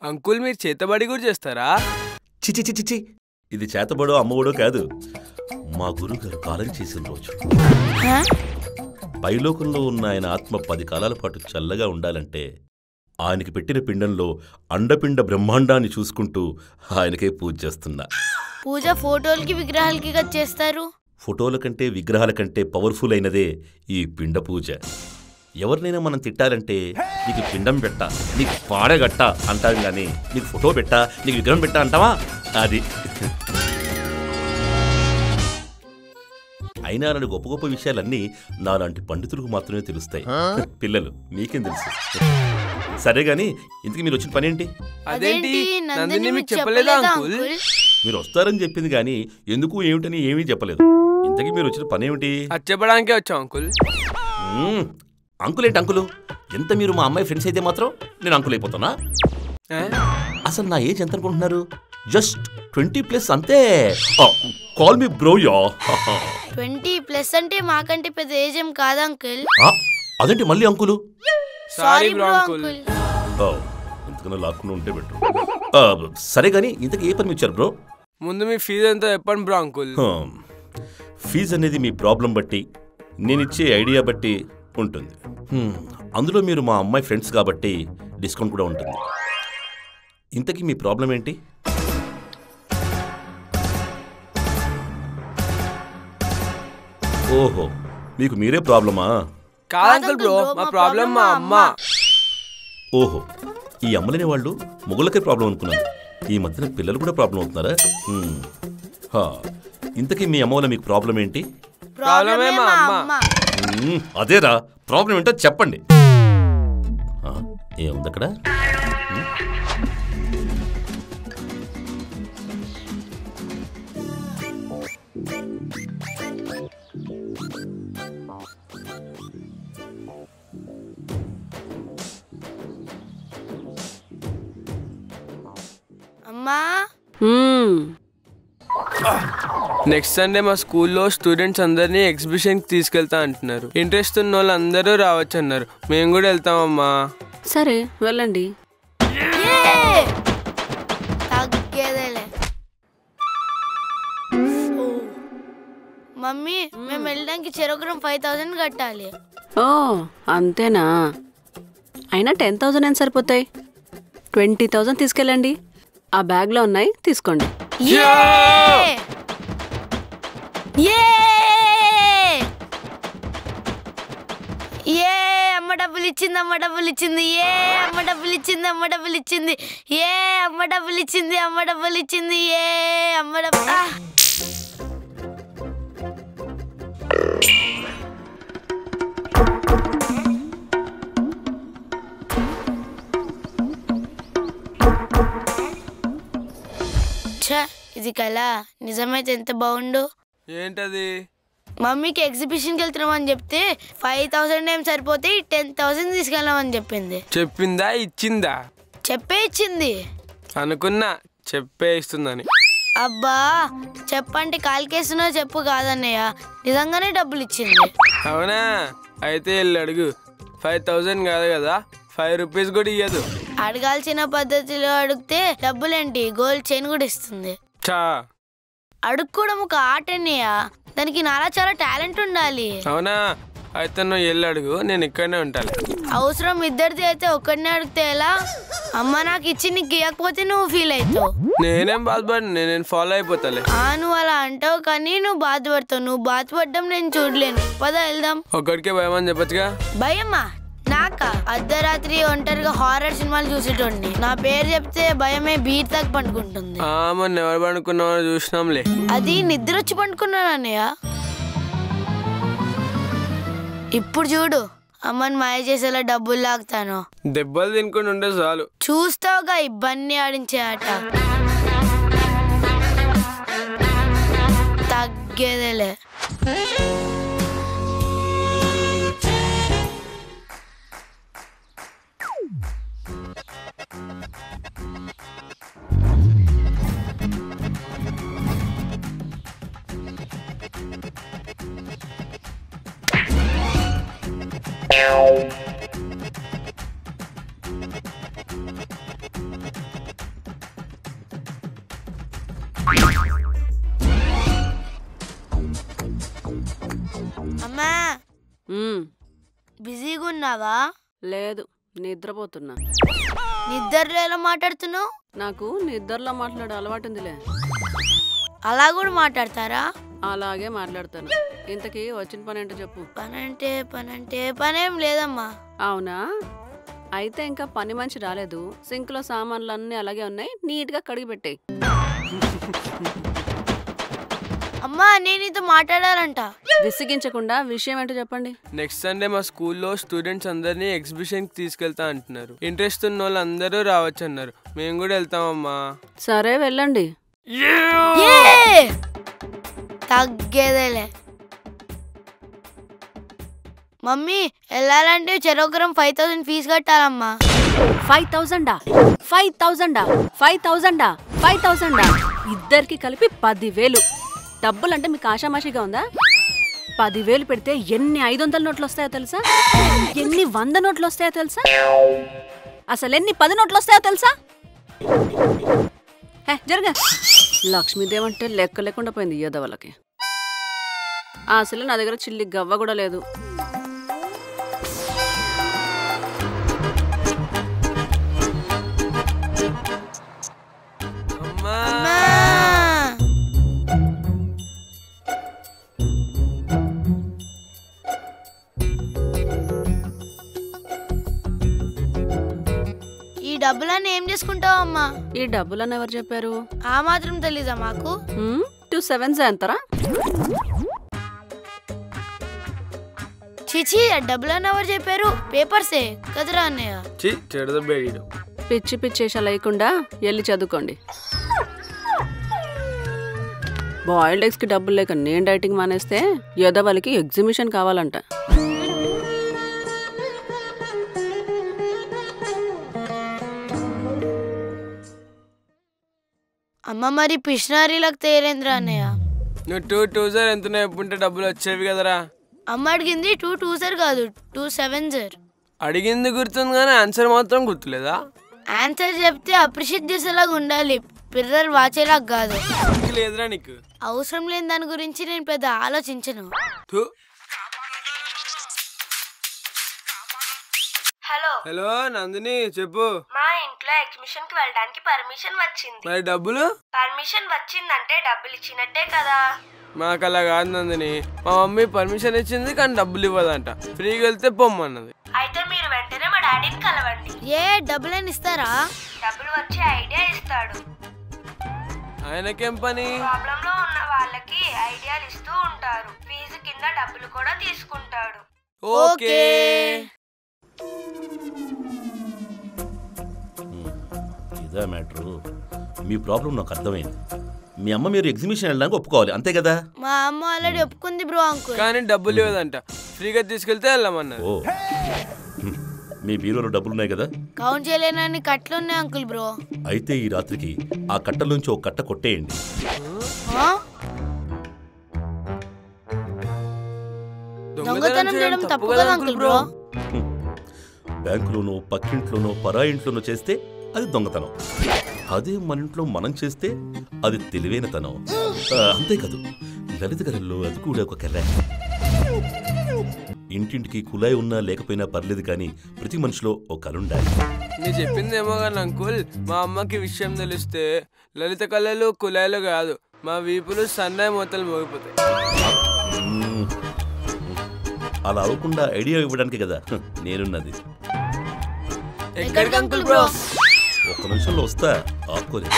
Uncle మీరు చేతబడి కూడా చేస్తారా? చిచి చిచి చి ఇది చేతబడో అమ్మఒడో కాదు, మా గురుగారు కాలం చేసిన రోజు. పైలోకంలో ఉన్న ఆయన ఆత్మ 10 కాలాల పాటు చల్లగా ఉండాలంటే ఆయనకి పెట్టిన పిండంలో అండపిండ బ్రహ్మాండాన్ని చూసుకుంటూ ఆయనకే పూజ చేస్తున్నా. పూజ ఫోటోలకి విగ్రహాలకి చేస్తారు. ఫోటోల కంటే విగ్రహాల కంటే పవర్ఫుల్ అయినదే ఈ పిండ పూజ. ఎవరినైనా మనం తిట్టాలంటే నీకు పిండం పెట్టా, నీకు పాడగట్టా అంటాం కానీ నీకు ఫోటో పెట్టా, నీకు విగ్రహం పెట్టా అంటావా? అది అయినా నన్ను గొప్ప గొప్ప విషయాలన్నీ నాలాంటి పండితులకు మాత్రమే తెలుస్తాయి. పిల్లలు మీకేం తెలుసు? సరే గాని ఇంతకీ మీరు వచ్చిన పని ఏంటి? మీరు వస్తారని చెప్పింది కానీ ఎందుకు ఏమిటని ఏమీ చెప్పలేదు. ఇంతకీ మీరు వచ్చిన పని ఏమిటి? చెప్పడానికే వచ్చాం అంకుల్. అంకుల్ ఏంటి అంకులు? ఎంత మీరు మా అమ్మాయి ఫ్రెండ్స్ అయితే మాత్రం నేను అంకుల్ అయిపోతానా? అసలు నా ఏజ్ ఎంత అనుకుంటున్నారు? జస్ట్ 20+ అంతే. Call me bro yeah. 20+ అంటే మాకంటే పెద్ద ఏజ్ ఏం కాదు అంకుల్. అదేంటి మళ్ళీ అంకులు? Sorry bro uncle. ఇంతకన్నా లాక్కుని ఉంటే బెటర్. సరే గానీ ఇంతకు ఏ పని ఇచ్చారు బ్రో? ముందు మీ ఫీజు ఎంత చెప్పండి బ్రో అంకుల్. ఫీజు అనేది మీ ప్రాబ్లం బట్టి, నేనిచ్చే ఐడియా బట్టి ఉంటుంది. అందులో మీరు మా అమ్మాయి ఫ్రెండ్స్ కాబట్టి డిస్కౌంట్ కూడా ఉంటుంది. ఇంతకీ మీ ప్రాబ్లం ఏంటి? ఓహో, మీకు మీరే ప్రాబ్లమా? కాదు బ్రో, మా ప్రాబ్లం మా అమ్మ. ఓహో, ఈ అమ్మలేని వాళ్ళు మొగుళ్ళకే ప్రాబ్లం అనుకున్నాను. ఈ మధ్యన పిల్లలు కూడా ప్రాబ్లం అవుతున్నారా? ఇంతకీ మీ అమ్మ వల్ల మీకు ప్రాబ్లం ఏంటి? అదేరా ప్రాబ్లం ఏంటో చెప్పండి. ఏముంది అక్కడ? అమ్మా, నెక్స్ట్ సండే మా స్కూల్లో స్టూడెంట్స్ అందరినీ ఎగ్జిబిషన్కి తీసుకెళ్తా అంటున్నారు. ఇంట్రెస్ట్ ఉన్న వాళ్ళు అందరూ రావచ్చు అన్నారు. మేము కూడా వెళ్తామమ్మా. సరే వెళ్ళండి. మమ్మీ, మేము వెళ్ళడానికి చెరొకరం 5000 కట్టాలి. ఓ అంతేనా? అయినా 10,000 ఎంత సరిపోతాయి? 20,000 తీసుకెళ్ళండి. ఆ బ్యాగ్లో ఉన్నాయి, తీసుకోండి. అమ్మ డబ్బులు ఇచ్చింది, అమ్మ డబ్బులు ఇచ్చింది. అమ్మ డబ్బులు ఇచ్చింది, అమ్మ డబ్బులు ఇచ్చింది. అమ్మ డబ్బులు ఇచ్చింది, అమ్మ డబ్బులు ఇచ్చింది. అమ్మ డబ్బులు. ఇది కలా నిజమైతే ఎంత బాగుండు. ఏంటది? మమ్మీకి ఎగ్జిబిషన్కి వెళ్తున్నామని చెప్తే 5,000 ఏం సరిపోతే 10,000 తీసుకెళ్ళామని చెప్పింది. చెప్పిందా ఇచ్చిందా? చెప్పే ఇచ్చింది. అనుకున్నా చెప్పే ఇస్తుందని. అబ్బా చెప్పంటే కాలికేస్తున్నా చెప్పు కాదన్నయ్య, నిజంగానే డబ్బులు ఇచ్చింది. అవునా? అయితే వెళ్ళి అడుగు. 5,000 కాదు కదా, 5 రూపీస్ కూడా ఇయ్యదు. అడగాల్సిన పద్ధతిలో అడిగితే డబ్బులేంటి, గోల్డ్ చైన్ కూడా ఇస్తుంది. చా అడుక్కోవడం ఒక ఆట అన్నయ్య, దానికి నాలా చాలా టాలెంట్ ఉండాలి. అవునా? అయితే నువ్వు వెళ్ళి అడుగు, నేను ఇక్కడనే ఉంటాను. అవసరం ఇద్దరిది అయితే ఒక్కడినే అడిగితే ఎలా? అమ్మ నాకు ఇచ్చి నీకు ఇవ్వకపోతే నువ్వు ఫీల్ అవుతావు. నేనేం బాధపడను, నేను ఫాలో అయిపోతాలే. నువ్వు అలా అంటావు కానీ నువ్వు బాధపడతావు. నువ్వు బాధపడడం నేను చూడలేను. పద వెళ్దాం. ఒక్కడికే భయం అని చెప్పచ్చుగా. భయమా? నాకా? అర్ధరాత్రి ఒంటరిగా హారర్ సినిమాలు చూసేటోడిని. నా పేరు చెప్తే భయమే బీట్ దాకా పండుకుంటుంది. మొన్న ఎవరు పండుకున్నావో చూసినాంలే. అది నిద్ర వచ్చి పండుకున్నాను అన్నయ్య. ఇప్పుడు చూడు అమ్మని మాయ చేసేలా డబ్బులు లాగుతాను. దెబ్బలు తినుకుని ఉండే చాలు. చూస్తావుగా ఇబ్బంది ఆడించే ఆట. తగ్గేదేలే. అమ్మా బిజీగా ఉన్నావా? లేదు, నిద్రపోతున్నా. నిద్రలో ఎలా మాట్లాడుతున్నావు? నాకు నిద్రలో మాట్లాడే అలవాటు ఉందిలే. అలా కూడా మాట్లాడతారా? అలాగే మాట్లాడతాను. ఇంతకీ వచ్చిన పని ఏంటో చెప్పు. పనంటే పనేం లేదమ్మా. అవునా? అయితే ఇంకా పని మనిషి రాలేదు. సింక్ లో సామాన్లు అన్నీ అలాగే ఉన్నాయి, నీట్ గా కడిగి పెట్టాయి. అమ్మా నేను నీతో మాట్లాడాలంట. విసిగించకుండా విషయం ఏంటో చెప్పండి. నెక్స్ట్ సండే మా స్కూల్లో స్టూడెంట్స్ అందరినీ ఎగ్జిబిషన్ కి తీసుకెళ్తా అంటున్నారు. ఇంట్రెస్ట్ ఉన్న వాళ్ళు అందరూ రావచ్చు అన్నారు. మేము కూడా వెళ్తామమ్మా. సరే వెళ్ళండి. తగ్గేదేలే. మమ్మీ వెళ్ళాలంటే చెరొకరం 5,000 ఫీజు కట్టాలమ్మా. 5,000 ఇద్దరికి కలిపి 10,000. డబ్బులంటే మీకు ఆషామాషిగా ఉందా? 10,000 పెడితే ఎన్ని 500 నోట్లు వస్తాయో తెలుసా? ఎన్ని 100 నోట్లు వస్తాయో తెలుసా? అసలు ఎన్ని 10 నోట్లు వస్తాయో తెలుసా? జరగా. లక్ష్మీదేవి అంటే లెక్క లేకుండా పోయింది యోధవలకి. అసలు నా దగ్గర చిల్లి గవ్వ కూడా లేదు. ఈ డబ్బులన్నీ ఏం చేసుకుంటావు అమ్మా? ఈ డబ్బులని ఎవరు చెప్పారు? ఆ మాత్రం తెలీదా మాకు? 2 7s ఎంతరా? చిచి డబ్బులన్నీ ఎవరు చెప్పారు? పేపర్సే కదరా అన్నయ్య. పిచ్చి పిచ్చేషా లేకుండా వెళ్ళి చదువుకోండి. బాయిల్డ్ ఎగ్స్ కి డబ్బులు లేక నేను డైటింగ్ మానేస్తే యోధవలకి ఎగ్జిబిషన్ కావాలంట. అమ్మ మరి పిషనరీలకు తేలేంద్రా అన్నయ్య. నువ్వు 2 2s ఎంత చెప్పుంటే డబ్బులు వచ్చేవి కదరా. అమ్మ అడిగింది 2 2s కాదు 2 7s. అడిగింది గుర్తుంది కానీ ఆన్సర్ మాత్రం గుర్తులేదా? ఆన్సర్ చెప్తే అప్రిషియేట్ చేసేలాగా ఉండాలి, పిల్లలు వాచేలాగా కాదు. లేదురా నీకు. అవసరం లేని దాని గురించి నేను పెద్ద ఆలోచించను. హలో నందిని చెప్పు. మా ఇంట్లో ఎగ్జిబిషన్ కి వెళ్ళడానికి పర్మిషన్ వచ్చింది. మరి డబ్బులు? పర్మిషన్ వచ్చిందంటే డబ్బులు ఇచ్చినట్టే కదా. మాకు అలా కాదు నందిని, మా మమ్మీ పర్మిషన్ ఇచ్చింది కానీ డబ్బులు ఇవ్వదంట. ఫ్రీగా వెళ్తే పొమ్మన్నది. అయితే మీరు వెంటనే మా డాడీని కలవండి. డబ్బులని ఇస్తారా? డబ్బులు వచ్చే ఐడియా ఇస్తాడు. ఆయనకేం పని? ప్రాబ్లం లో ఉన్న వాళ్ళకి ఐడియాలు ఇస్తూ ఉంటారు. ఫీజు కింద డబ్బులు కూడా తీసుకుంటాడు. ఓకే. ఇదా మ్యాటరు. మీ ప్రాబ్లం నాకు అర్థమైంది. మీ అమ్మ మీరు ఎగ్జిబిషన్ వెళ్ళడానికి ఒప్పుకోవాలి, అంతే కదా? మా అమ్మ ఆల్రెడీ ఒప్పుకుంది బ్రో అంకుల్. కానీ డబ్బులు ఇవ్వదంట, ఫ్రీగా తీసుకెళ్తే వెళ్ళమన్నారు. ఓ, మీ బీరోలో డబ్బులున్నాయి కదా? కౌంట్ చేయలేనని కట్లున్నాయి అంకుల్ బ్రో. అయితే ఈ రాత్రికి ఆ కట్టల నుంచి ఒక కట్ట కొట్టేయండి. దొంగతనం చేయడం తప్పు కదా అంకుల్ బ్రో? బ్యాంకులోనో పక్కింట్లోనో పరాయింట్లోనో చేస్తే అది దొంగతనం. అదే మన ఇంట్లో మనం చేస్తే అది తెలివైనతనం. అంతేకాదు, లలిత కళల్లో అది కూడా ఒక కళ. ఇంటింటికి కుళాయి ఉన్నా లేకపోయినా పర్లేదు, కానీ ప్రతి మనిషిలో ఒక కళ ఉండాలి. మీరు చెప్పిందేమో కానీ అంకుల్, మా అమ్మకి విషయం తెలిస్తే లలిత కళలు కుళాయిలు కాదు, మా వీపులు సన్నాయి మూతలు మోగిపోతాయి. అలా అవ్వకుండా ఐడియా ఇవ్వడానికి కదా నేనున్నది. ఎక్కడికి అంకుల్ బ్రో? ఒక్క నిమిషంలో వస్తా, ఆపుకోలేదు.